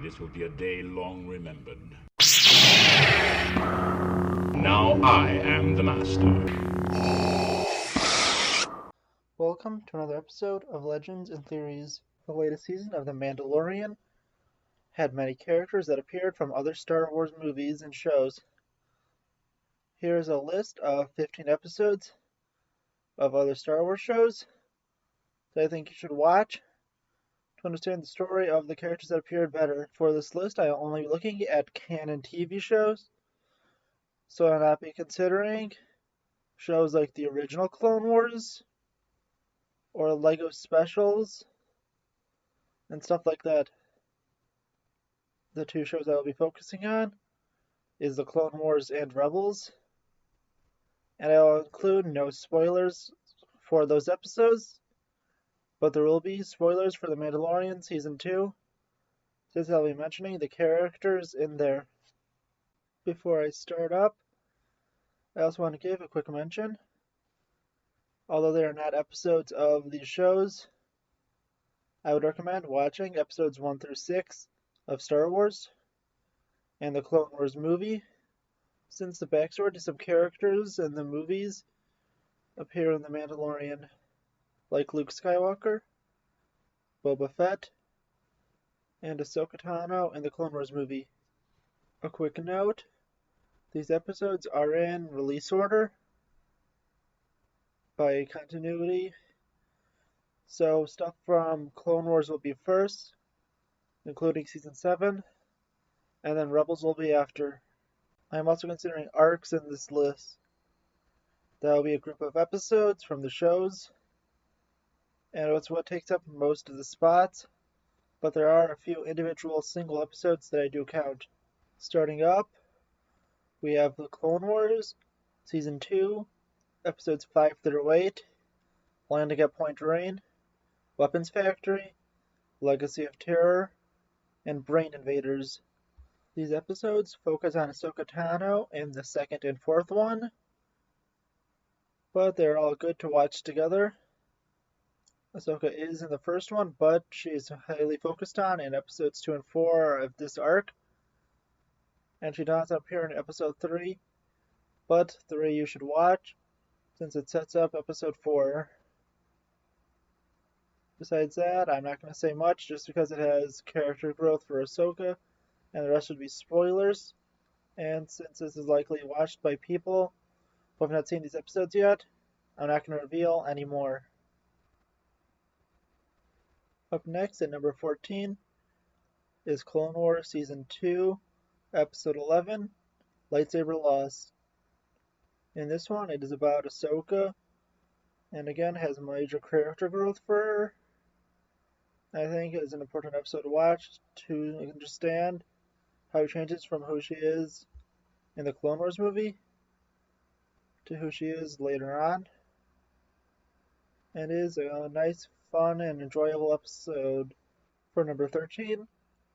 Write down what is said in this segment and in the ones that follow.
This will be a day long remembered. Now I am the master. Welcome to another episode of Legends and Theories. The latest season of The Mandalorian had many characters that appeared from other Star Wars movies and shows. Here's a list of 15 episodes of other Star Wars shows that I think you should watch to understand the story of the characters that appeared better. For this list, I will only be looking at canon TV shows, so I'll not be considering shows like the original Clone Wars or Lego specials and stuff like that. The two shows I will be focusing on is the Clone Wars and Rebels, and I will include no spoilers for those episodes, but there will be spoilers for The Mandalorian Season 2, since I'll be mentioning the characters in there. Before I start up, I also want to give a quick mention. Although they are not episodes of these shows, I would recommend watching episodes 1 through 6 of Star Wars and the Clone Wars movie, since the backstory to some characters in the movies appear in The Mandalorian, like Luke Skywalker, Boba Fett, and Ahsoka Tano in the Clone Wars movie. A quick note, these episodes are in release order by continuity, so stuff from Clone Wars will be first, including Season 7, and then Rebels will be after. I am also considering arcs in this list. That will be a group of episodes from the shows, and it's what takes up most of the spots, but there are a few individual single episodes that I do count. Starting up, we have the Clone Wars, Season 2, Episodes 5 through 8, Landing at Point Rain, Weapons Factory, Legacy of Terror, and Brain Invaders. These episodes focus on Ahsoka Tano in the second and fourth one, but they're all good to watch together. Ahsoka is in the first one, but she is highly focused on in episodes 2 and 4 of this arc, and she does appear in episode 3, but 3 you should watch, since it sets up episode 4. Besides that, I'm not going to say much, just because it has character growth for Ahsoka, and the rest would be spoilers, and since this is likely watched by people who have not seen these episodes yet, I'm not going to reveal any more. Up next, at number 14, is Clone Wars Season 2, Episode 11, Lightsaber Lost. In this one, it is about Ahsoka, and again has major character growth for her. I think it is an important episode to watch to understand how she changes from who she is in the Clone Wars movie to who she is later on. And it is a nice, fun, and enjoyable episode. For number 13,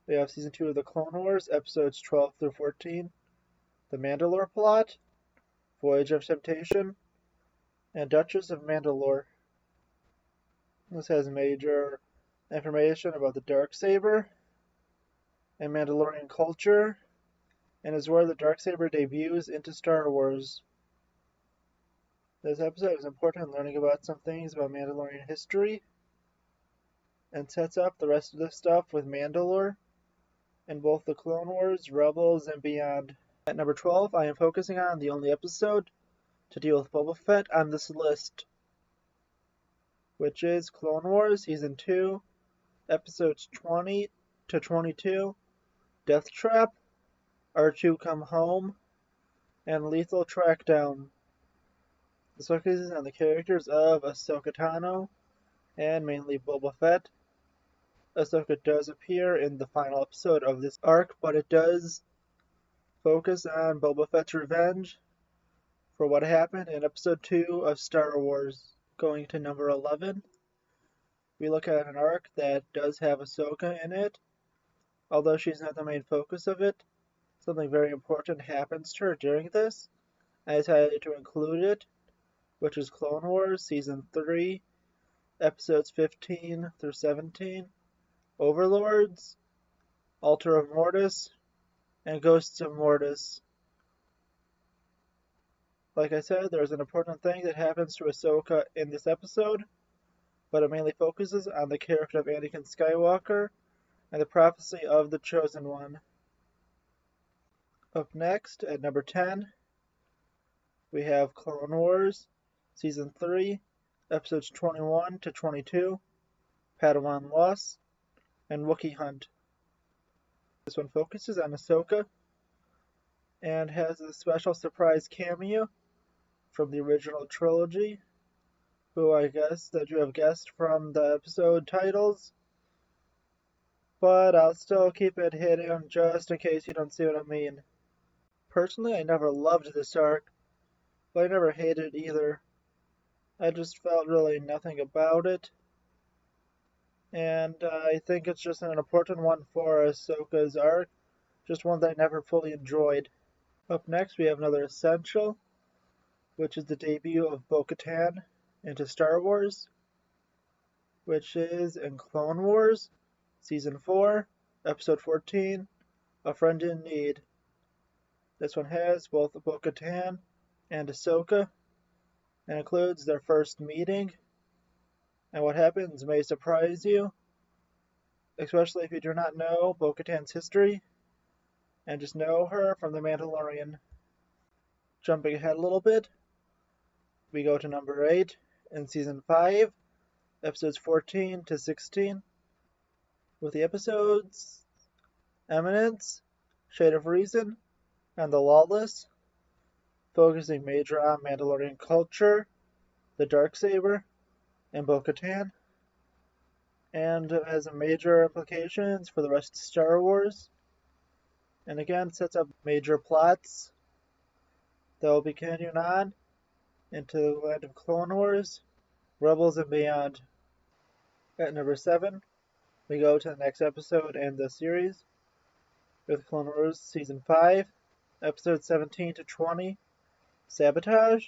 we have Season 2 of the Clone Wars, Episodes 12 through 14, The Mandalore Plot, Voyage of Temptation, and Duchess of Mandalore. This has major information about the Darksaber and Mandalorian culture, and is where the Darksaber debuts into Star Wars. This episode is important in learning about some things about Mandalorian history, and sets up the rest of the stuff with Mandalore in both the Clone Wars, Rebels, and beyond. At number 12, I am focusing on the only episode to deal with Boba Fett on this list, which is Clone Wars Season 2, Episodes 20 to 22, Death Trap, R2 Come Home, and Lethal Trackdown. This focuses on the characters of Ahsoka Tano and mainly Boba Fett. Ahsoka does appear in the final episode of this arc, but it does focus on Boba Fett's revenge for what happened in Episode 2 of Star Wars. Going to number 11, we look at an arc that does have Ahsoka in it. Although she's not the main focus of it, something very important happens to her during this. I decided to include it, which is Clone Wars Season 3, Episodes 15 through 17, Overlords, Altar of Mortis, and Ghosts of Mortis. Like I said, there's an important thing that happens to Ahsoka in this episode, but it mainly focuses on the character of Anakin Skywalker and the prophecy of the Chosen One. Up next, at number 10, we have Clone Wars, Season 3, Episodes 21 to 22, Padawan Loss, and Wookiee Hunt. This one focuses on Ahsoka and has a special surprise cameo from the original trilogy, who I guess that you have guessed from the episode titles, but I'll still keep it hidden just in case you don't see what I mean. Personally, I never loved this arc, but I never hated it either. I just felt really nothing about it, and I think it's just an important one for Ahsoka's arc, just one that I never fully enjoyed. Up next, we have another essential, which is the debut of Bo-Katan into Star Wars, which is in Clone Wars, Season 4, Episode 14, A Friend in Need. This one has both Bo-Katan and Ahsoka, and includes their first meeting, and what happens may surprise you, especially if you do not know Bo-Katan's history, and just know her from The Mandalorian. Jumping ahead a little bit, we go to number 8 in Season 5, Episodes 14 to 16, with the episodes Eminence, Shade of Reason, and The Lawless, focusing major on Mandalorian culture, the Darksaber, and Bo-Katan, and has major implications for the rest of Star Wars, and again sets up major plots that will be continuing on into the land of Clone Wars, Rebels, and beyond. At number 7, we go to the next episode in the series, with Clone Wars Season 5, Episodes 17 to 20, Sabotage,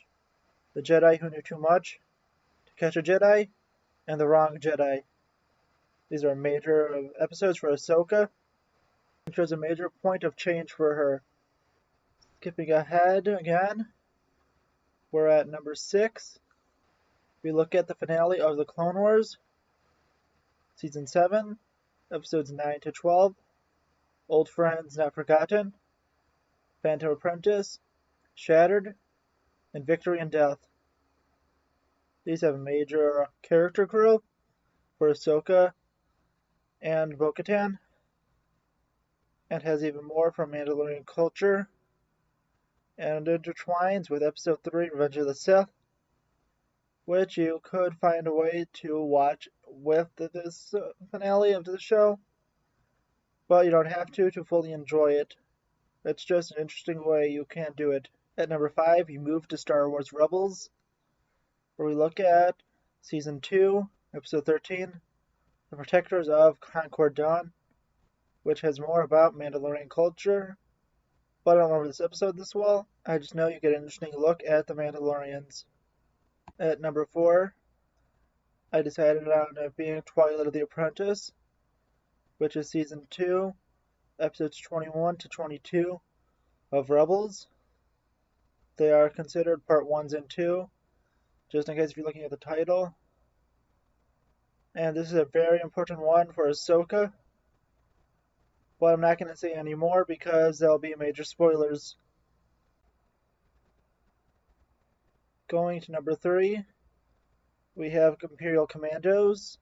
The Jedi Who Knew Too Much, To Catch a Jedi, and The Wrong Jedi. These are major episodes for Ahsoka, and shows a major point of change for her. Skipping ahead again, we're at number 6. We look at the finale of the Clone Wars, Season 7, Episodes 9 to 12, Old Friends Not Forgotten, Phantom Apprentice, Shattered, and Victory and Death. These have a major character growth for Ahsoka and Bo-Katan, and has even more from Mandalorian culture, and intertwines with Episode 3, Revenge of the Sith, which you could find a way to watch with this finale of the show, but you don't have to fully enjoy it. It's just an interesting way you can do it. At number 5, you move to Star Wars Rebels, where we look at Season 2, Episode 13, The Protectors of Concord Dawn, which has more about Mandalorian culture, but I don't remember this episode this well. I just know you get an interesting look at the Mandalorians. At number 4, I decided on it being Twilight of the Apprentice, which is Season 2, Episodes 21 to 22 of Rebels. They are considered Part 1s and 2, just in case if you're looking at the title. And this is a very important one for Ahsoka, but I'm not going to say any more because there'll be major spoilers. Going to number 3, we have Imperial Commandos,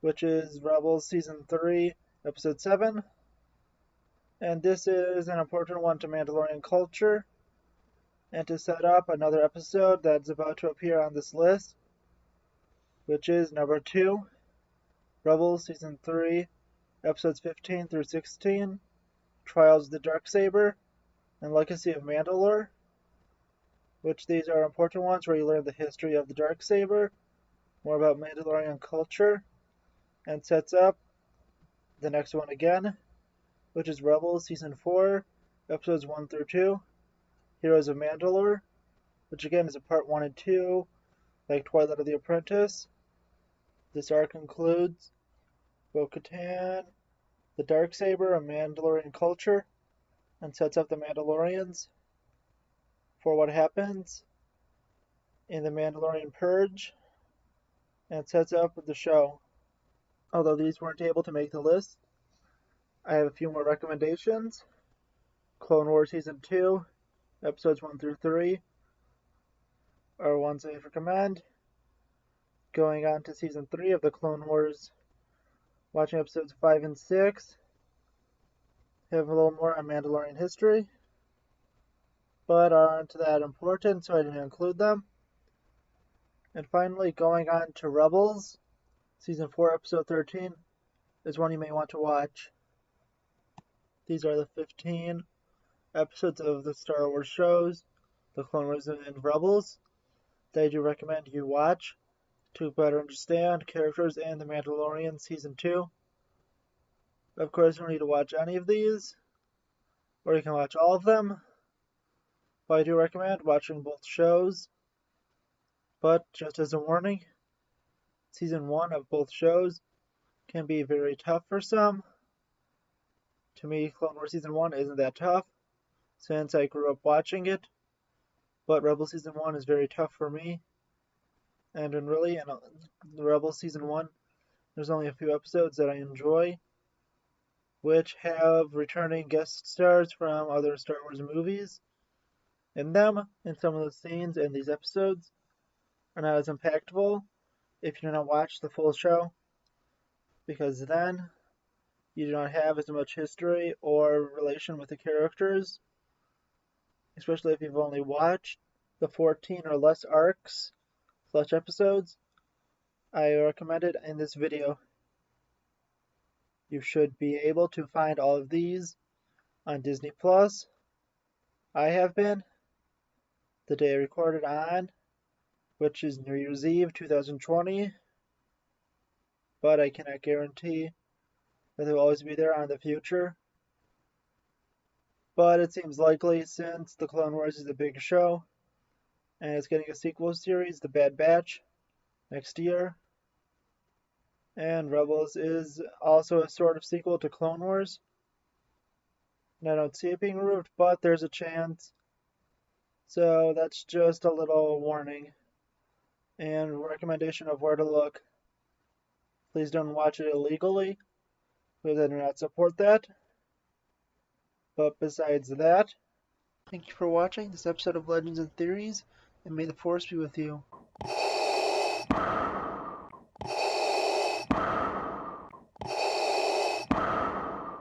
which is Rebels Season 3, Episode 7. And this is an important one to Mandalorian culture, and to set up another episode that's about to appear on this list, which is number 2, Rebels Season 3, Episodes 15 through 16, Trials of the Darksaber, and Legacy of Mandalore, which these are important ones where you learn the history of the Darksaber, more about Mandalorian culture, and sets up the next one again, which is Rebels Season 4, Episodes 1 through 2, Heroes of Mandalore, which again is a Part 1 and 2, like Twilight of the Apprentice. This arc includes Bo-Katan the Darksaber of Mandalorian culture and sets up the Mandalorians for what happens in the Mandalorian Purge and sets up the show. Although these weren't able to make the list, I have a few more recommendations. Clone Wars Season 2, Episodes 1 through 3 are ones I recommend. Going on to Season 3 of the Clone Wars, watching Episodes 5 and 6, have a little more on Mandalorian history, but aren't that important, so I didn't include them. And finally, going on to Rebels, Season 4, Episode 13, is one you may want to watch. These are the 15 episodes of the Star Wars shows, the Clone Wars and Rebels, that I do recommend you watch to better understand characters and The Mandalorian Season 2. Of course, you don't need to watch any of these, or you can watch all of them, but I do recommend watching both shows. But just as a warning, Season 1 of both shows can be very tough for some. To me, Clone Wars Season 1 isn't that tough, since I grew up watching it, but Rebels Season 1 is very tough for me. And in the Rebels Season 1, there's only a few episodes that I enjoy, which have returning guest stars from other Star Wars movies in them, and some of the scenes in these episodes are not as impactful if you do not watch the full show, because then you do not have as much history or relation with the characters, especially if you've only watched the 14 or less arcs / episodes I recommended in this video. You should be able to find all of these on Disney Plus. I have been, the day I recorded on, which is New Year's Eve 2020, but I cannot guarantee that they will always be there on the future. But it seems likely, since The Clone Wars is a big show, and it's getting a sequel series, The Bad Batch, next year. And Rebels is also a sort of sequel to Clone Wars. And I don't see it being removed, but there's a chance. So that's just a little warning and recommendation of where to look. Please don't watch it illegally, because I do not support that. But besides that, thank you for watching this episode of Legends and Theories, and may the Force be with you.